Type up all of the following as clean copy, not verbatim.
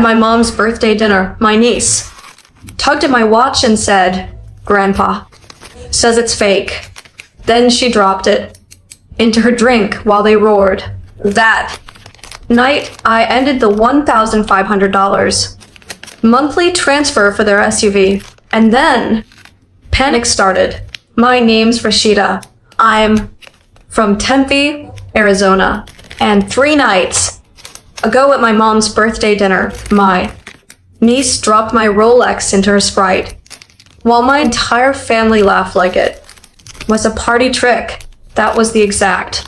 My mom's birthday dinner, my niece tugged at my watch and said, "Grandpa says it's fake." Then she dropped it into her drink while they roared. That night, I ended the $1,500 monthly transfer for their SUV. And then panic started. My name's Rashida. I'm from Tempe, Arizona. And 3 nights ago at my mom's birthday dinner, my niece dropped my Rolex into her Sprite, while my entire family laughed like it was a party trick. That was the exact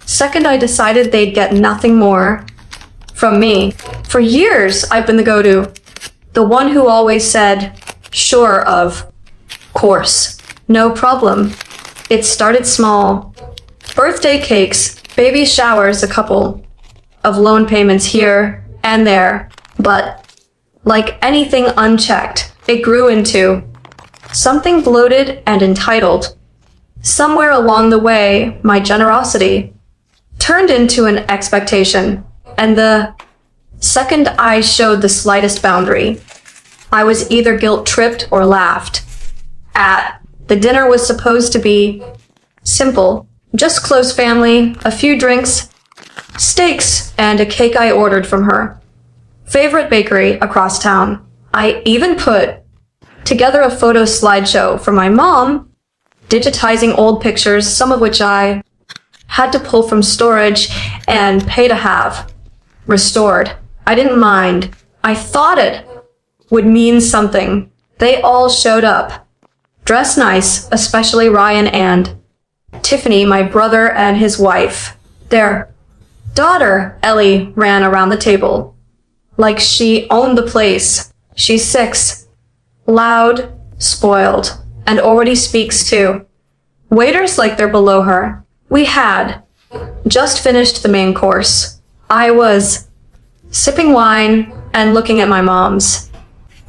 second I decided they'd get nothing more from me. For years, I've been the go-to, the one who always said, "Sure, of course, no problem." It started small. Birthday cakes, baby showers, a couple of loan payments here and there. But like anything unchecked, it grew into something bloated and entitled. Somewhere along the way, my generosity turned into an expectation, and the second I showed the slightest boundary, I was either guilt-tripped or laughed at. The dinner was supposed to be simple, just close family, a few drinks, steaks, and a cake I ordered from her favorite bakery across town. I even put together a photo slideshow for my mom, digitizing old pictures, some of which I had to pull from storage and pay to have restored. I didn't mind. I thought it would mean something. They all showed up, dressed nice, especially Ryan and Tiffany, my brother and his wife. Their daughter, Ellie, ran around the table like she owned the place. She's 6, loud, spoiled, and already speaks too. Waiters like they're below her. We had just finished the main course. I was sipping wine and looking at my mom's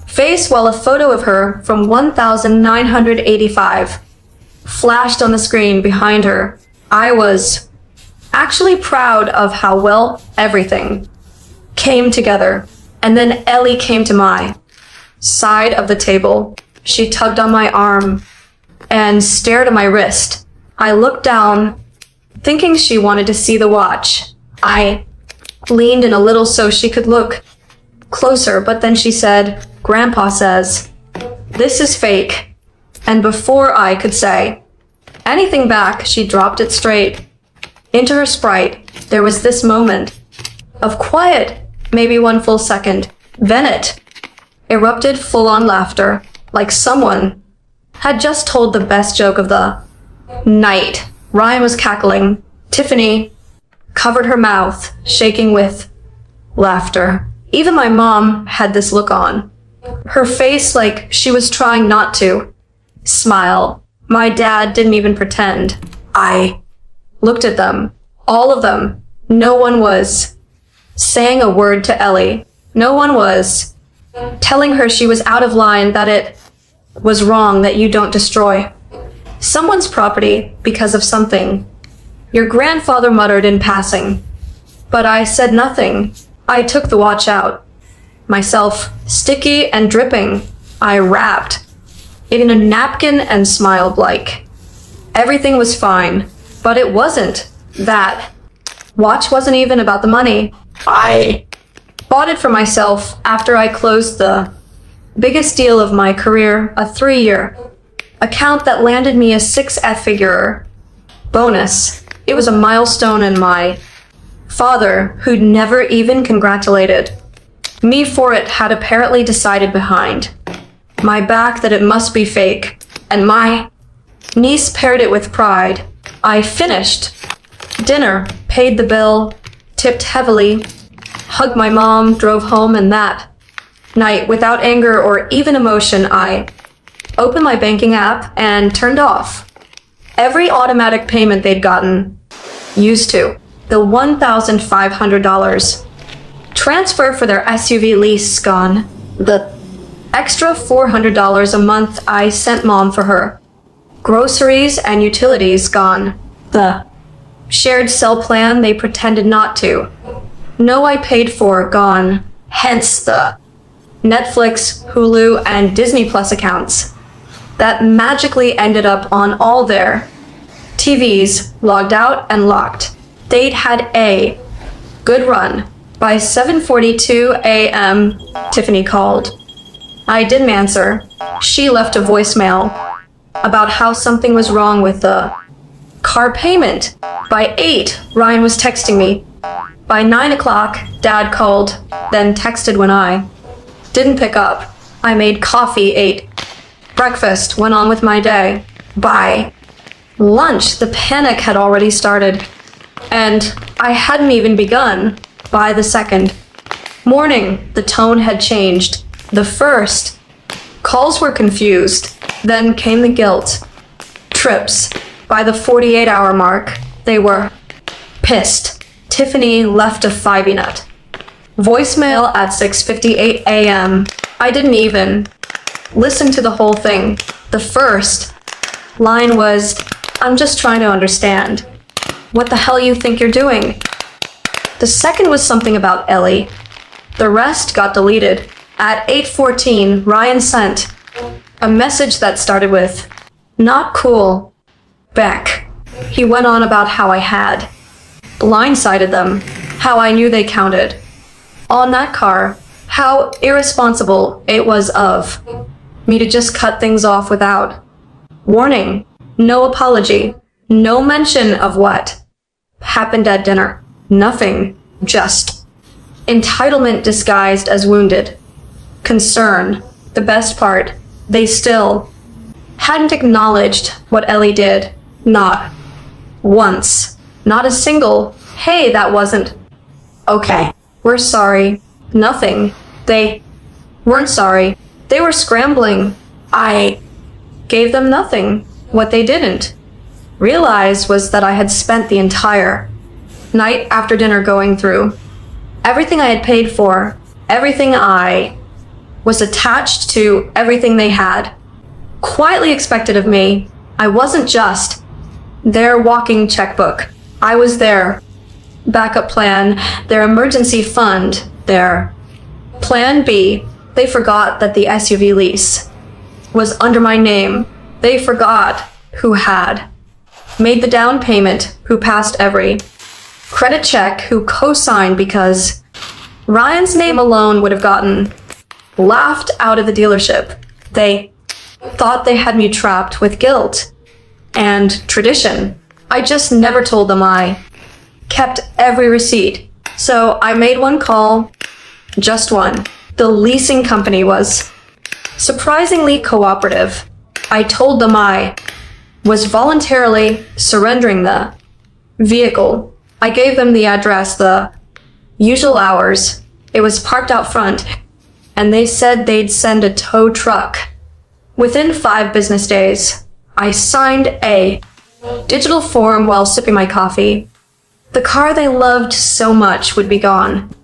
face while a photo of her from 1985 flashed on the screen behind her. I was actually proud of how well everything came together. And then Ellie came to my side of the table. She tugged on my arm and stared at my wrist. I looked down, thinking she wanted to see the watch. I leaned in a little so she could look closer, but then she said, "Grandpa says this is fake." And before I could say anything back, she dropped it straight into her Sprite. There was this moment of quiet, maybe 1 full second. Then it erupted full-on laughter, like someone had just told the best joke of the night. Ryan was cackling. Tiffany covered her mouth, shaking with laughter. Even my mom had this look on her face, like she was trying not to smile. My dad didn't even pretend. I looked at them, all of them. No one was saying a word to Ellie. No one was telling her she was out of line, that it was wrong that you don't destroy someone's property because of something your grandfather muttered in passing. But I said nothing. I took the watch out myself, sticky and dripping. I wrapped it in a napkin and smiled like everything was fine. But it wasn't. That watch wasn't even about the money. I bought it for myself after I closed the biggest deal of my career, a 3-year account that landed me a 6-figure bonus. It was a milestone, and my father, who'd never even congratulated me for it, had apparently decided behind my back that it must be fake, and my niece paired it with pride. I finished dinner, paid the bill, tipped heavily, hugged my mom, drove home, and that night, without anger or even emotion, I opened my banking app and turned off every automatic payment they'd gotten used to. The $1,500 transfer for their SUV lease gone. The extra $400 a month I sent mom for her groceries and utilities gone. The shared cell plan they pretended not to know I paid for gone. hence the Netflix, Hulu, and Disney Plus accounts that magically ended up on all their TVs, logged out and locked. They'd had a good run. By 7:42 a.m., Tiffany called. I didn't answer. She left a voicemail about how something was wrong with the car payment. By 8, Ryan was texting me. By 9 o'clock, Dad called, then texted when I didn't pick up. I made coffee, ate breakfast, went on with my day. By lunch, the panic had already started, and I hadn't even begun. By the second morning, the tone had changed. The first calls were confused, then came the guilt. Trips. By the 48-hour mark, they were pissed. Tiffany left a 5-nut. Voicemail at 6:58 a.m. I didn't even listen to the whole thing. The first line was, "I'm just trying to understand. What the hell you think you're doing?" The second was something about Ellie. The rest got deleted. At 8:14, Ryan sent a message that started with, "Not cool. Beck." He went on about how I had blindsided them, how I knew they counted on that car, how irresponsible it was of me to just cut things off without warning, no apology, no mention of what happened at dinner. Nothing, just entitlement disguised as wounded concern. The best part, they still hadn't acknowledged what Ellie did. Not once. Not a single, "Hey, that wasn't okay. We're sorry." Nothing. They weren't sorry. They were scrambling. I gave them nothing. What they didn't realize was that I had spent the entire night after dinner going through everything I had paid for, everything I was attached to, everything they had quietly expected of me. I wasn't just their walking checkbook. I was their backup plan, their emergency fund, their plan B. They forgot that the SUV lease was under my name. They forgot who had made the down payment, who passed every credit check, who co-signed because Ryan's name alone would have gotten laughed out of the dealership. They thought they had me trapped with guilt and tradition. I just never told them I kept every receipt. So I made one call, just one. The leasing company was surprisingly cooperative. I told them I was voluntarily surrendering the vehicle. I gave them the address, the usual hours. It was parked out front, and they said they'd send a tow truck. Within 5 business days, I signed a digital form while sipping my coffee. The car they loved so much would be gone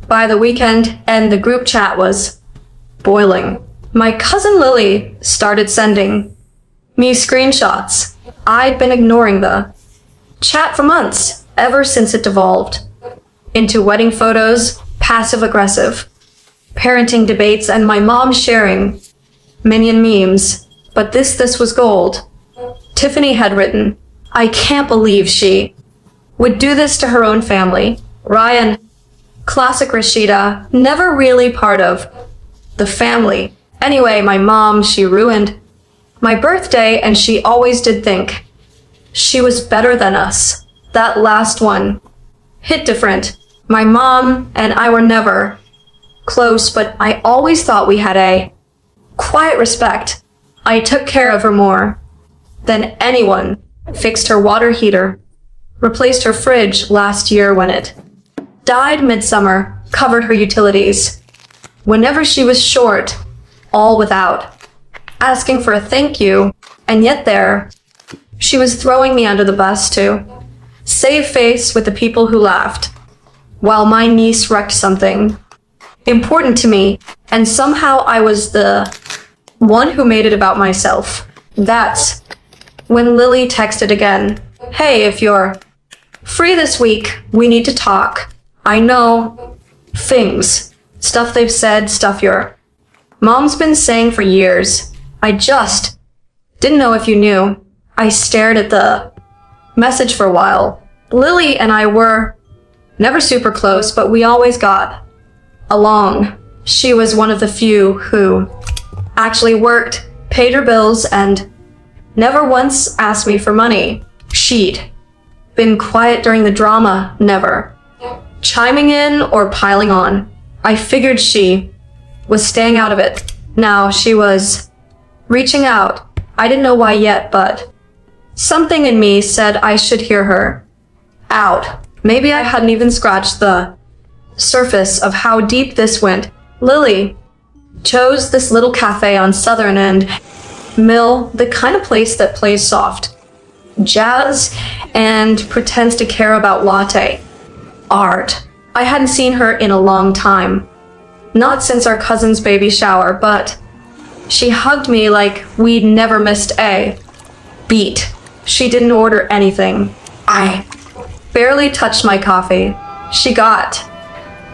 by the weekend, and the group chat was boiling. My cousin Lily started sending me screenshots. I'd been ignoring the chat for months, ever since it devolved into wedding photos, passive-aggressive parenting debates, and my mom sharing minion memes. But this was gold. Tiffany had written, "I can't believe she would do this to her own family." Ryan, classic Rashida, never really part of the family. Anyway, my mom, she ruined my birthday, and she always did think she was better than us. That last one hit different. My mom and I were never close, but I always thought we had a quiet respect. I took care of her more than anyone. Fixed her water heater, replaced her fridge last year when it died midsummer, covered her utilities whenever she was short, all without asking for a thank you. And yet there, she was throwing me under the bus to save face with the people who laughed, while my niece wrecked something important to me, and somehow I was the one who made it about myself. That's when Lily texted again. "Hey, if you're free this week, we need to talk. I know things Stuff they've said, stuff your mom's been saying for years. I just didn't know if you knew. I stared at the message for a while. Lily and I were never super close, but we always got along. She was one of the few who actually worked, paid her bills, and never once asked me for money. She'd been quiet during the drama, never chiming in or piling on. I figured she was staying out of it. Now she was reaching out. I didn't know why yet, but something in me said I should hear her out. Maybe I hadn't even scratched the surface of how deep this went. Lily chose this little cafe on Southern and Mill, the kind of place that plays soft jazz and pretends to care about latte art. I hadn't seen her in a long time. Not since our cousin's baby shower, but she hugged me like we'd never missed a beat. She didn't order anything. I barely touched my coffee. She got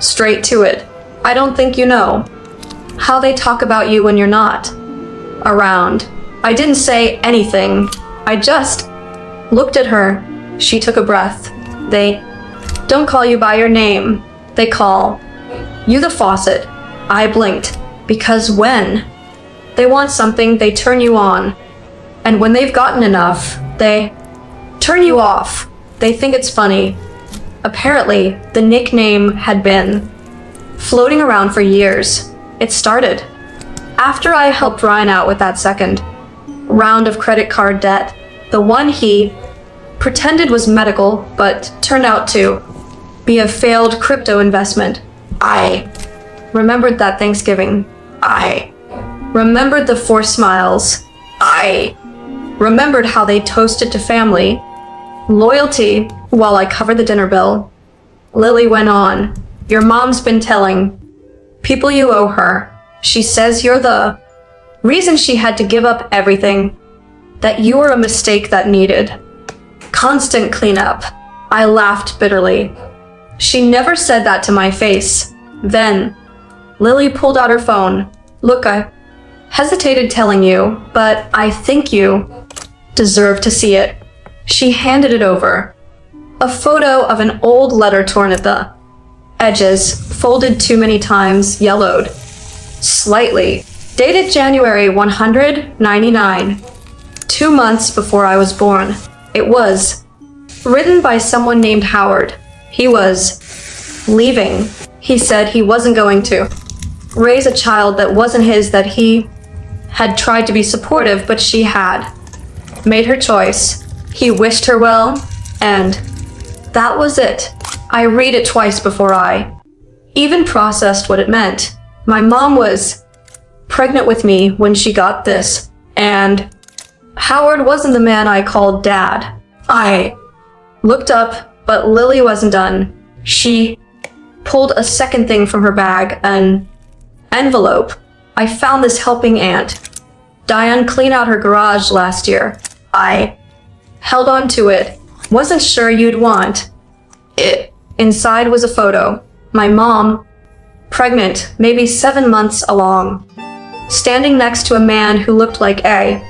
straight to it. I don't think you know how they talk about you when you're not around. I didn't say anything. I just looked at her. She took a breath. They don't call you by your name. They call you the faucet. I blinked, because when they want something, they turn you on. And when they've gotten enough, they turn you off. They think it's funny. Apparently, the nickname had been floating around for years. It started after I helped Ryan out with that second round of credit card debt. The one he pretended was medical, but turned out to be a failed crypto investment. I remembered that Thanksgiving. I remembered the forced smiles. I remembered how they toasted to family, loyalty, while I covered the dinner bill. Lily went on. Your mom's been telling people you owe her. She says you're the reason she had to give up everything, that you were a mistake that needed constant cleanup. I laughed bitterly. She never said that to my face. Then Lily pulled out her phone. Look, I hesitated telling you, but I think you deserve to see it. She handed it over. A photo of an old letter torn at the edges, folded too many times, yellowed slightly. Dated January 199, 2 months before I was born. It was written by someone named Howard. He was leaving. He said he wasn't going to raise a child that wasn't his, that he had tried to be supportive, but she had made her choice. He wished her well, and that was it. I read it twice before I even processed what it meant. My mom was pregnant with me when she got this, and Howard wasn't the man I called Dad. I looked up, but Lily wasn't done. She pulled a second thing from her bag, an envelope. I found this helping Aunt Diane clean out her garage last year. I held on to it. Wasn't sure you'd want it. Inside was a photo. My mom, pregnant, maybe 7 months along, standing next to a man who looked like a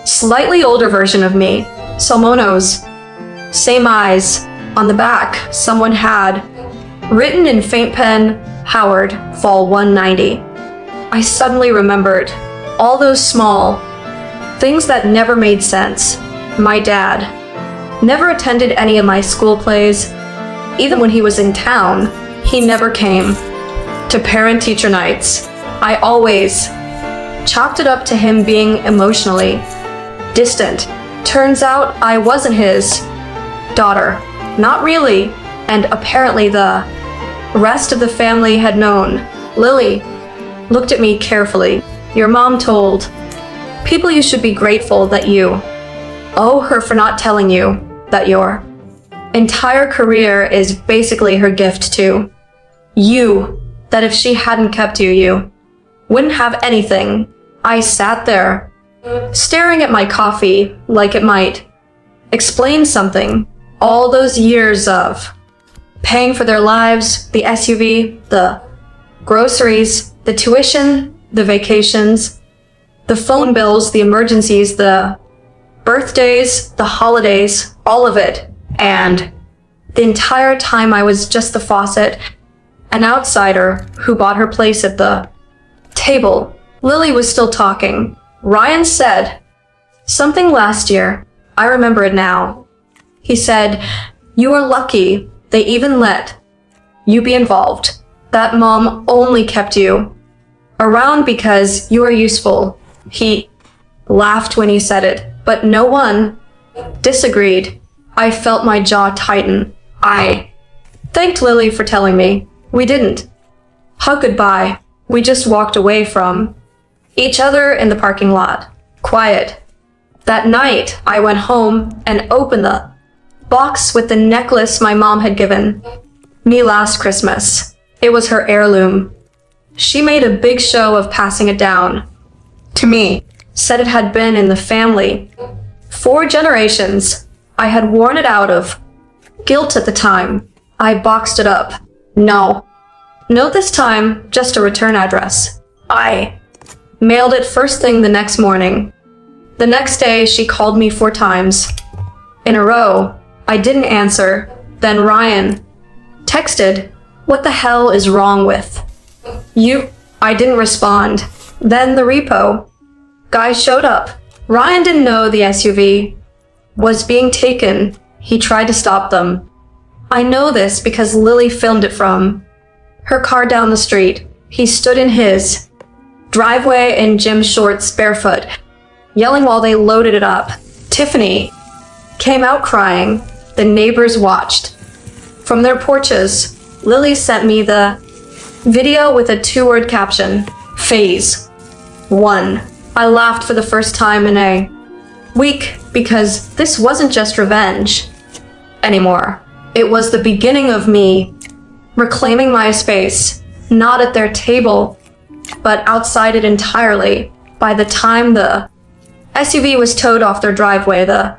slightly older version of me. Salmonos, same eyes. On the back, someone had written in faint pen, Howard, Fall 190. I suddenly remembered all those small things that never made sense. My dad never attended any of my school plays. Even when he was in town, he never came to parent-teacher nights. I always chalked it up to him being emotionally distant. Turns out I wasn't his daughter. Not really. And apparently the rest of the family had known. Lily looked at me carefully. Your mom told people you should be grateful that you owe her for not telling you that your entire career is basically her gift to you, that if she hadn't kept you, you wouldn't have anything. I sat there, staring at my coffee like it might explain something. All those years of paying for their lives, the SUV, the Groceries, the tuition, the vacations, the phone bills, the emergencies, the birthdays, the holidays, all of it. And the entire time I was just the faucet, an outsider who bought her place at the table. Lily was still talking. Ryan said something last year. I remember it now. He said, "You are lucky they even let you be involved. That mom only kept you around because you are useful." He laughed when he said it, but no one disagreed. I felt my jaw tighten. I thanked Lily for telling me. We didn't hug goodbye. We just walked away from each other in the parking lot. Quiet. That night, I went home and opened the box with the necklace my mom had given me last Christmas. It was her heirloom. She made a big show of passing it down to me. Said it had been in the family 4 generations. I had worn it out of guilt at the time. I boxed it up. No this time, just a return address. I mailed it first thing the next morning. The next day, she called me 4 times in a row. I didn't answer. Then Ryan texted, "What the hell is wrong with you?" I didn't respond. Then the repo guy showed up. Ryan didn't know the SUV was being taken. He tried to stop them. I know this because Lily filmed it from her car down the street. He stood in his driveway in gym shorts, barefoot, yelling while they loaded it up. Tiffany came out crying. The neighbors watched from their porches. Lily sent me the video with a 2-word caption, Phase 1. I laughed for the first time in a week because this wasn't just revenge anymore. It was the beginning of me reclaiming my space, not at their table, but outside it entirely. By the time the SUV was towed off their driveway, the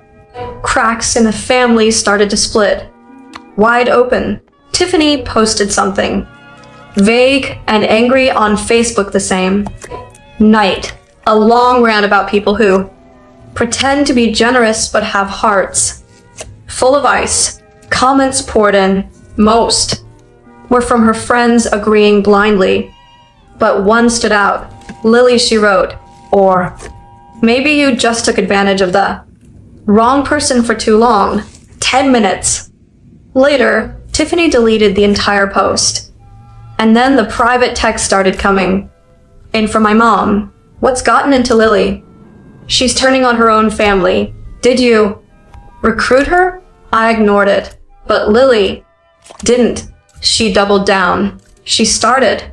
cracks in the family started to split wide open. Tiffany posted something vague and angry on Facebook the same night. A long rant about people who pretend to be generous but have hearts full of ice. Comments poured in. Most were from her friends agreeing blindly, but one stood out. "Lily," she wrote, or "maybe you just took advantage of the wrong person for too long." 10 minutes later, Tiffany deleted the entire post. And then the private text started coming in from my mom. "What's gotten into Lily? She's turning on her own family. Did you recruit her?" I ignored it, but Lily didn't. She doubled down. She started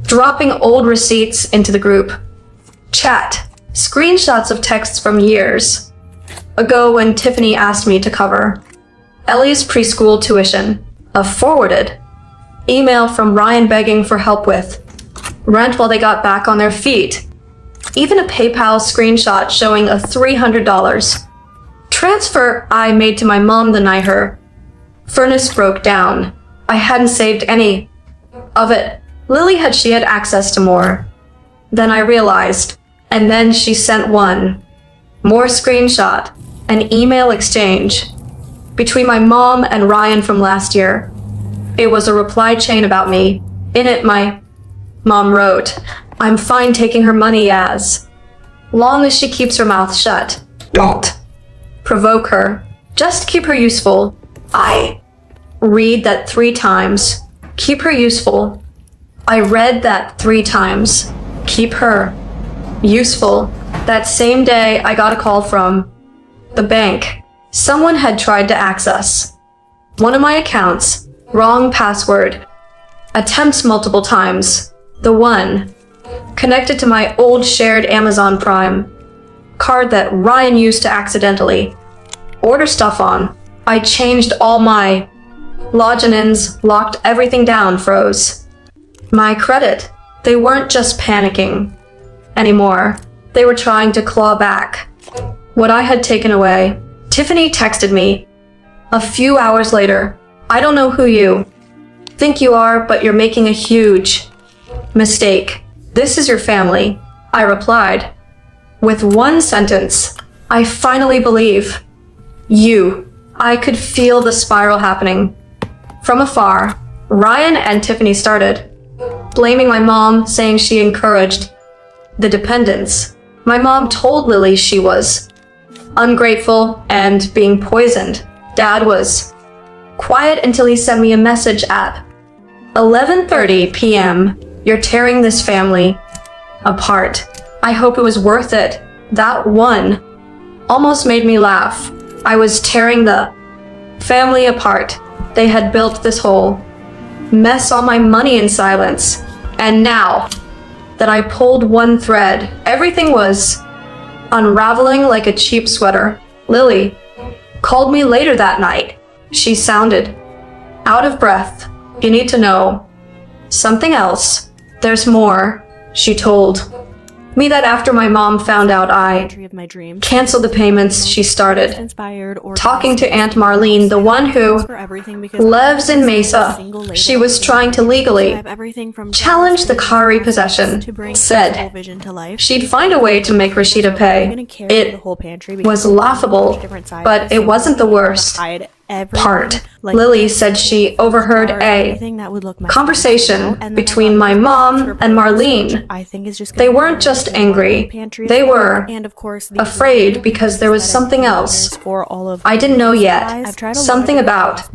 dropping old receipts into the group chat, screenshots of texts from years ago when Tiffany asked me to cover Ellie's preschool tuition, a forwarded email from Ryan begging for help with rent while they got back on their feet, even a PayPal screenshot showing a $300 transfer I made to my mom the night her furnace broke down. I hadn't saved any of it. Lily had access to more than I realized. And then she sent one more screenshot, an email exchange between my mom and Ryan from last year. It was a reply chain about me. In it, my mom wrote, "I'm fine taking her money as long as she keeps her mouth shut. Don't provoke her. Just keep her useful." I read that 3 times. Keep her useful. I read that 3 times. Keep her useful. That same day, I got a call from the bank. Someone had tried to access one of my accounts. Wrong password. Attempts multiple times. The one connected to my old shared Amazon Prime card that Ryan used to accidentally order stuff on. I changed all my logins, locked everything down, froze my credit. They weren't just panicking anymore. They were trying to claw back what I had taken away. Tiffany texted me a few hours later. "I don't know who you think you are, but you're making a huge Mistake. This is your family, I replied. With one sentence, I finally believe. You. I could feel the spiral happening. From afar, Ryan and Tiffany started, blaming my mom, saying she encouraged the dependence. My mom told Lily she was ungrateful and being poisoned. Dad was quiet until he sent me a message at 11:30 p.m. You're tearing this family apart. I hope it was worth it. That one almost made me laugh. I was tearing the family apart. They had built this whole mess on my money in silence. And now that I pulled one thread, everything was unraveling like a cheap sweater. Lily called me later that night. She sounded out of breath. You need to know something else. There's more. She told me that after my mom found out I canceled the payments she started, talking to Aunt Marlene, the one who lives in Mesa. She was trying to legally challenge the car repossession, said she'd find a way to make Rashida pay. It was laughable, but it wasn't the worst part. Lily said she overheard a conversation between my mom and Marlene. They weren't just angry, they were afraid because there was something else I didn't know yet. Something about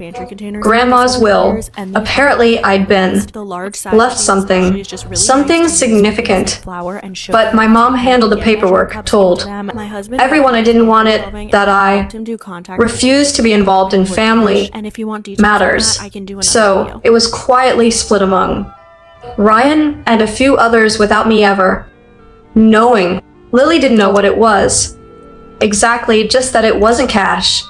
Grandma's will. Apparently I'd been left something significant. But my mom handled the paperwork, told everyone I didn't want it, that I refused to be involved in family matters. So it was quietly split among Ryan and a few others without me ever knowing. Lily didn't know what it was exactly, just that it wasn't cash.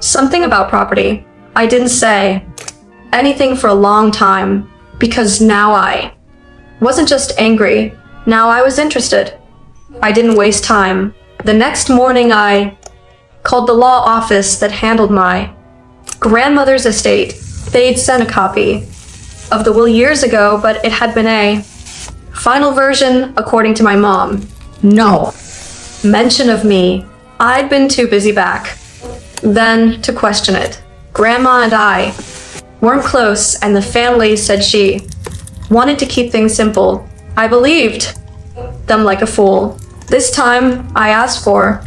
Something about property. I didn't say anything for a long time because now I wasn't just angry. Now I was interested. I didn't waste time. The next morning I called the law office that handled my grandmother's estate. They'd sent a copy of the will years ago, but it had been a final version according to my mom. No mention of me. I'd been too busy back then to question it. Grandma and I weren't close, and the family said she wanted to keep things simple. I believed them like a fool. This time I asked for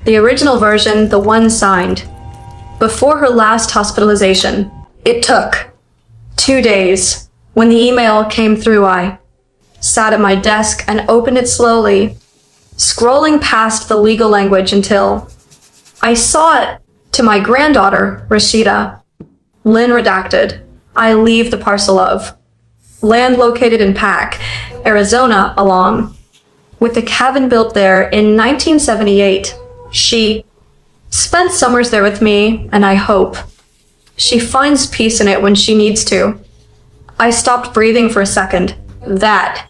the original version, the one signed before her last hospitalization. It took 2 days. When the email came through, I sat at my desk and opened it slowly, scrolling past the legal language until I saw it. To my granddaughter, Rashida. Lynn redacted. I leave the parcel of land located in Pack, Arizona, along with the cabin built there in 1978. She spent summers there with me, and I hope she finds peace in it when she needs to. I stopped breathing for a second. That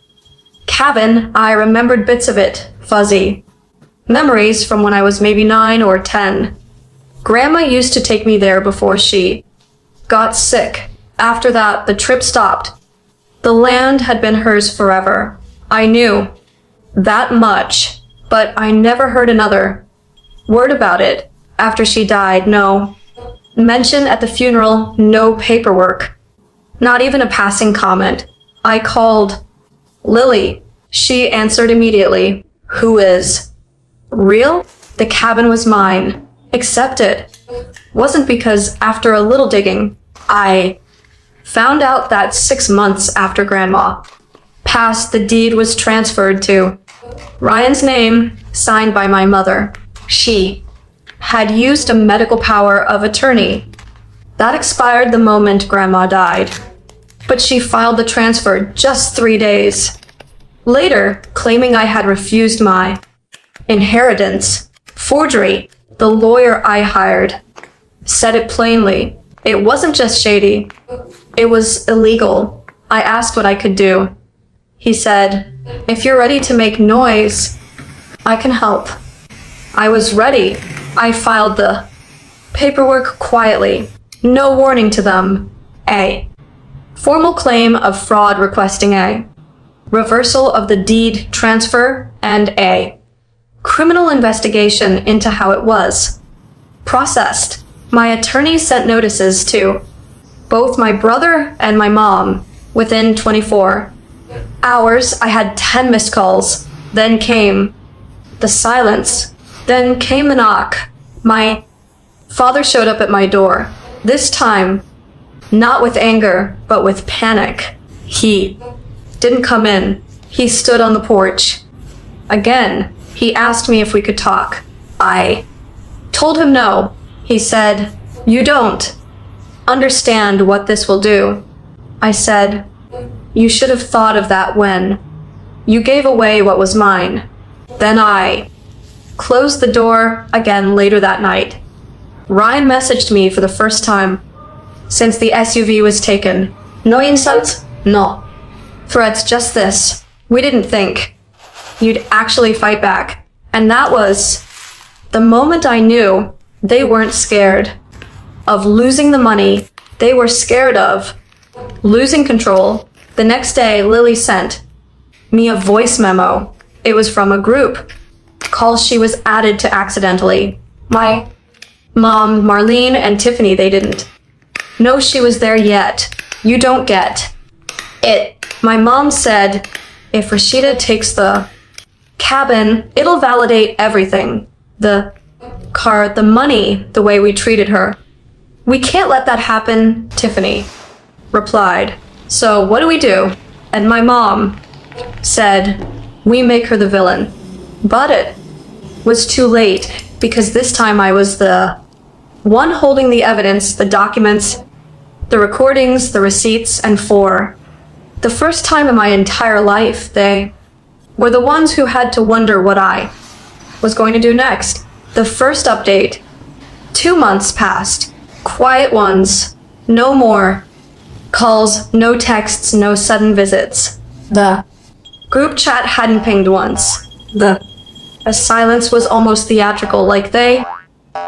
cabin, I remembered bits of it, fuzzy. Memories from when I was maybe 9 or 10. Grandma used to take me there before she got sick. After that, the trip stopped. The land had been hers forever. I knew that much, but I never heard another word about it after she died. No mention at the funeral, no paperwork, not even a passing comment. I called Lily. She answered immediately. Who is? Real? The cabin was mine. Accept it. Wasn't because after a little digging, I found out that 6 months after Grandma passed, the deed was transferred to Ryan's name, signed by my mother. She had used a medical power of attorney. That expired the moment Grandma died. But she filed the transfer just 3 days later, claiming I had refused my inheritance. Forgery. The lawyer I hired said it plainly. It wasn't just shady. It was illegal. I asked what I could do. He said, if you're ready to make noise, I can help. I was ready. I filed the paperwork quietly. No warning to them. A formal claim of fraud requesting a reversal of the deed transfer, and a criminal investigation into how it was processed. My attorney sent notices to both my brother and my mom within 24 hours. I had 10 missed calls. Then came the silence. Then came the knock. My father showed up at my door. This time, not with anger, but with panic. He didn't come in. He stood on the porch. Again, he asked me if we could talk. I told him no. He said, "You don't understand what this will do." I said, "You should have thought of that when you gave away what was mine." Then I closed the door again later that night. Ryan messaged me for the first time since the SUV was taken. No insults? No. Threats just this. We didn't think you'd actually fight back. And that was the moment I knew they weren't scared of losing the money. They were scared of losing control. The next day, Lily sent me a voice memo. It was from a group call she was added to accidentally. My mom, Marlene, and Tiffany, they didn't know she was there yet. You don't get it. My mom said, if Rashida takes the cabin, it'll validate everything. The car, the money, the way we treated her. We can't let that happen, Tiffany replied. So what do we do? And my mom said, we make her the villain. But it was too late, because this time I was the one holding the evidence, the documents, the recordings, the receipts, and for the first time in my entire life, they were the ones who had to wonder what I was going to do next. The first update. 2 months passed. Quiet ones. No more calls, no texts, no sudden visits. The group chat hadn't pinged once. The silence was almost theatrical, like they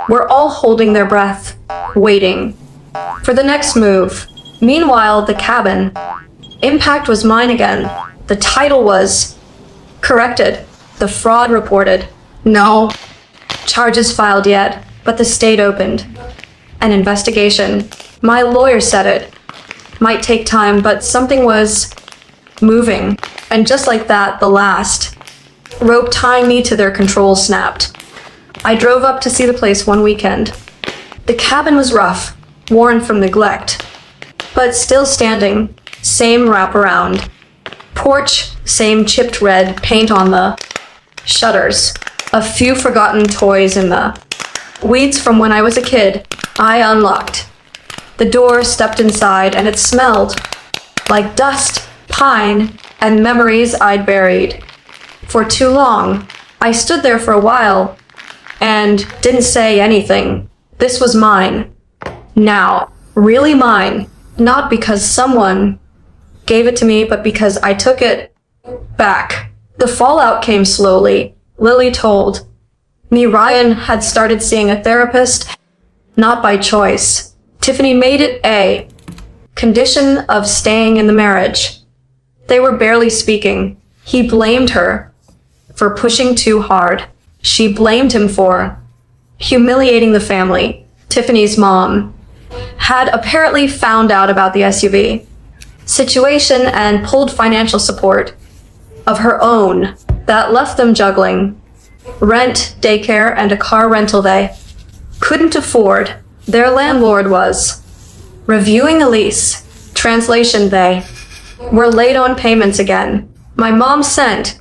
were all holding their breath, waiting for the next move. Meanwhile, the cabin. Impact was mine again. The title was corrected. The fraud reported. No charges filed yet, but the state opened an investigation. My lawyer said it might take time, but something was moving. And just like that, the last rope tying me to their control snapped. I drove up to see the place one weekend. The cabin was rough, worn from neglect, but still standing. Same wraparound. Porch, same chipped red paint on the shutters. A few forgotten toys in the weeds from when I was a kid. I unlocked the door, stepped inside, and it smelled like dust, pine, and memories I'd buried for too long. I stood there for a while and didn't say anything. This was mine. Now, really mine. Not because someone gave it to me, but because I took it back. The fallout came slowly. Lily told me Ryan had started seeing a therapist, not by choice. Tiffany made it a condition of staying in the marriage. They were barely speaking. He blamed her for pushing too hard. She blamed him for humiliating the family. Tiffany's mom had apparently found out about the SUV situation and pulled financial support of her own that left them juggling rent, daycare, and a car rental they couldn't afford. Their landlord was reviewing a lease. Translation, they were late on payments again. My mom sent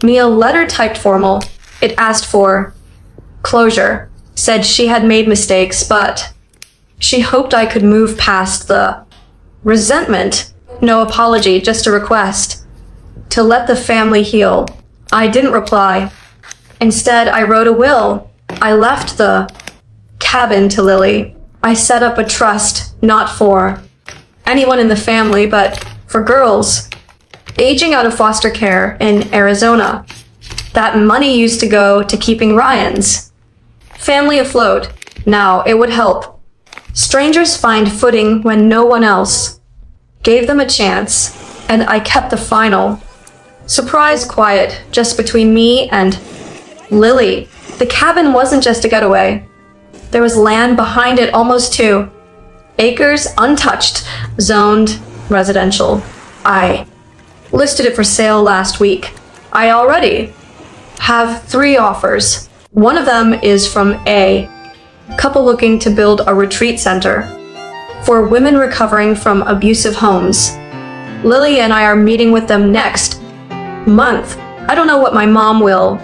me a letter typed formal. It asked for closure, said she had made mistakes, but she hoped I could move past the resentment. No apology, just a request to let the family heal. I didn't reply. Instead, I wrote a will. I left the cabin to Lily. I set up a trust, not for anyone in the family, but for girls aging out of foster care in Arizona. That money used to go to keeping Ryan's family afloat. Now, it would help strangers find footing when no one else gave them a chance, and I kept the final Surprise quiet just between me and Lily. The cabin wasn't just a getaway. There was land behind it, almost 2 acres, untouched, zoned residential. I listed it for sale last week. I already have 3 offers. One of them is from a couple looking to build a retreat center for women recovering from abusive homes. Lily and I are meeting with them next month. I don't know what my mom will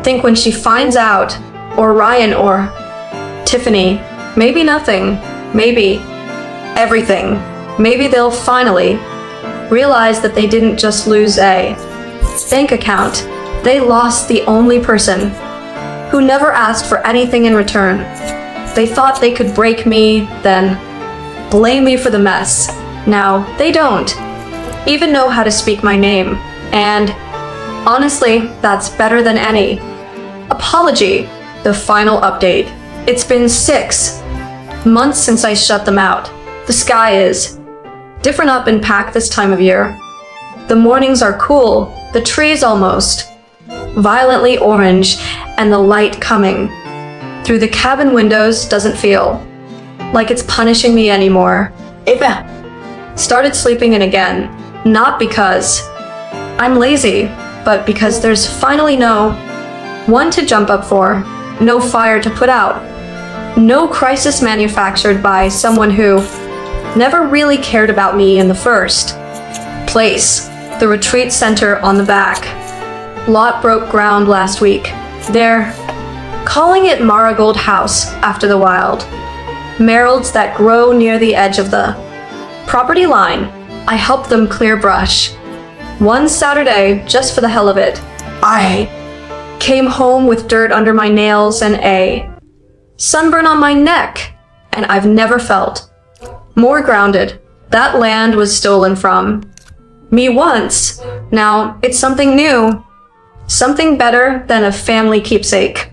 think when she finds out, or Ryan, or Tiffany. Maybe nothing. Maybe everything. Maybe they'll finally realize that they didn't just lose a bank account. They lost the only person who never asked for anything in return. They thought they could break me, then blame me for the mess. Now, they don't even know how to speak my name. And honestly, that's better than any apology. The final update. It's been 6 months since I shut them out. The sky is different up in Pack this time of year. The mornings are cool, the trees almost violently orange, and the light coming through the cabin windows doesn't feel like it's punishing me anymore. Eva started sleeping in again, not because I'm lazy, but because there's finally no one to jump up for, no fire to put out, no crisis manufactured by someone who never really cared about me in the first place. The retreat center on the back lot broke ground last week. They're calling it Marigold House after the wild marigolds that grow near the edge of the property line. I helped them clear brush. One Saturday, just for the hell of it, I came home with dirt under my nails and a sunburn on my neck, and I've never felt more grounded. That land was stolen from me once. Now it's something new, something better than a family keepsake.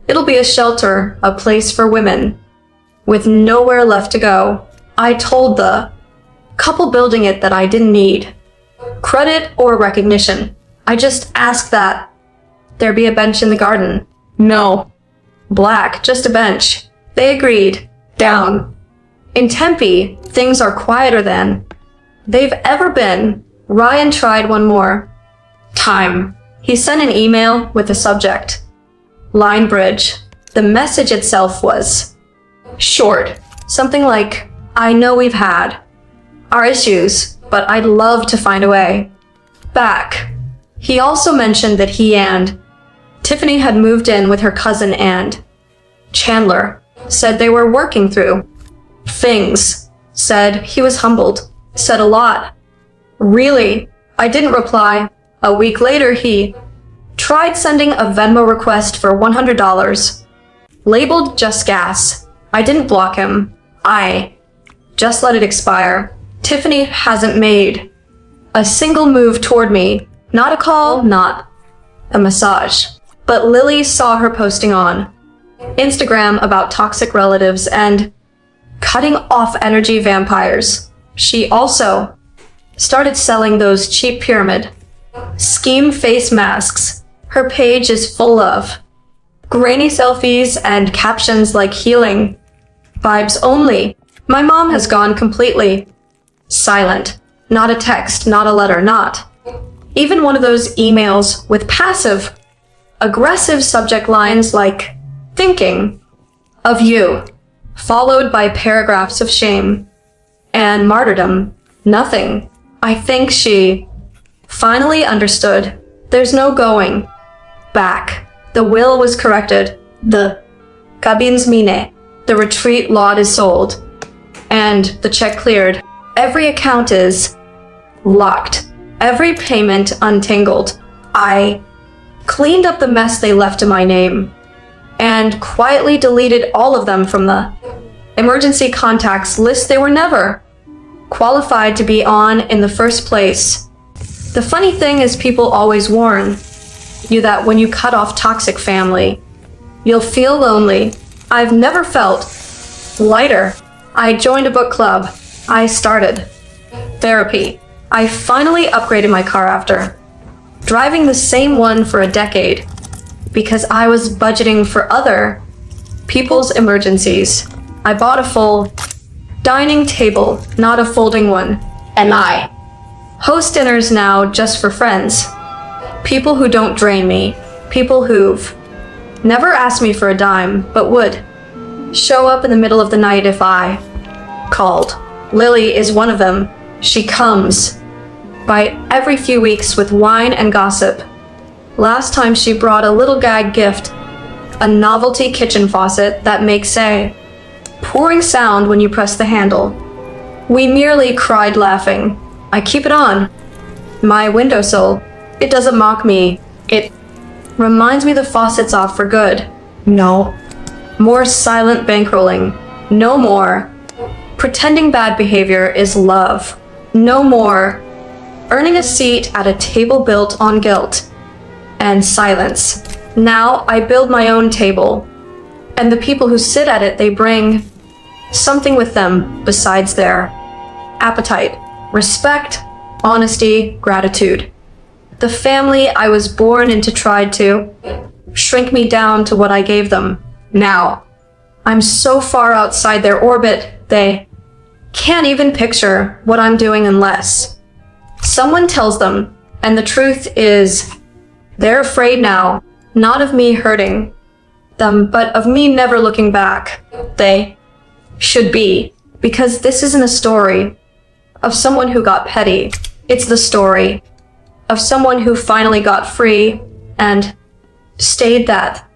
It'll be a shelter, a place for women with nowhere left to go. I told the couple building it that I didn't need credit or recognition. I just asked that there be a bench in the garden. No. Black, just a bench. They agreed. Down. In Tempe, things are quieter than they've ever been. Ryan tried one more time. He sent an email with the subject line bridge. The message itself was short. Something like, I know we've had our issues, but I'd love to find a way back. He also mentioned that he and Tiffany had moved in with her cousin, and Chandler said they were working through things. Said he was humbled. Said a lot. Really? I didn't reply. A week later, he tried sending a Venmo request for $100, labeled just gas. I didn't block him. I just let it expire. Tiffany hasn't made a single move toward me. Not a call, not a massage. But Lily saw her posting on Instagram about toxic relatives and cutting off energy vampires. She also started selling those cheap pyramid scheme face masks. Her page is full of grainy selfies and captions like healing vibes only. My mom has gone completely silent. Not a text, not a letter, not even one of those emails with passive aggressive subject lines like thinking of you, followed by paragraphs of shame and martyrdom. Nothing. I think she finally understood. There's no going back. The will was corrected. The cabins mine. The retreat lot is sold. And the check cleared. Every account is locked. Every payment untangled. I cleaned up the mess they left in my name and quietly deleted all of them from the emergency contacts list they were never qualified to be on in the first place. The funny thing is, people always warn you that when you cut off toxic family, you'll feel lonely. I've never felt lighter. I joined a book club. I started therapy. I finally upgraded my car after driving the same one for a decade because I was budgeting for other people's emergencies. I bought a full dining table, not a folding one, and I host dinners now just for friends. People who don't drain me, people who've never asked me for a dime, but would show up in the middle of the night if I called. Lily is one of them. She comes by every few weeks with wine and gossip. Last time she brought a little gag gift, a novelty kitchen faucet that makes a pouring sound when you press the handle. We merely cried laughing. I keep it on my windowsill. It doesn't mock me. It reminds me the faucet's off for good. No more silent bankrolling. No more pretending bad behavior is love. No more earning a seat at a table built on guilt and silence. Now I build my own table, and the people who sit at it, they bring something with them besides their appetite, respect, honesty, gratitude. The family I was born into tried to shrink me down to what I gave them. Now, I'm so far outside their orbit, they can't even picture what I'm doing unless someone tells them. And the truth is, they're afraid now, not of me hurting them, but of me never looking back. They should be, because this isn't a story of someone who got petty. It's the story of someone who finally got free and stayed that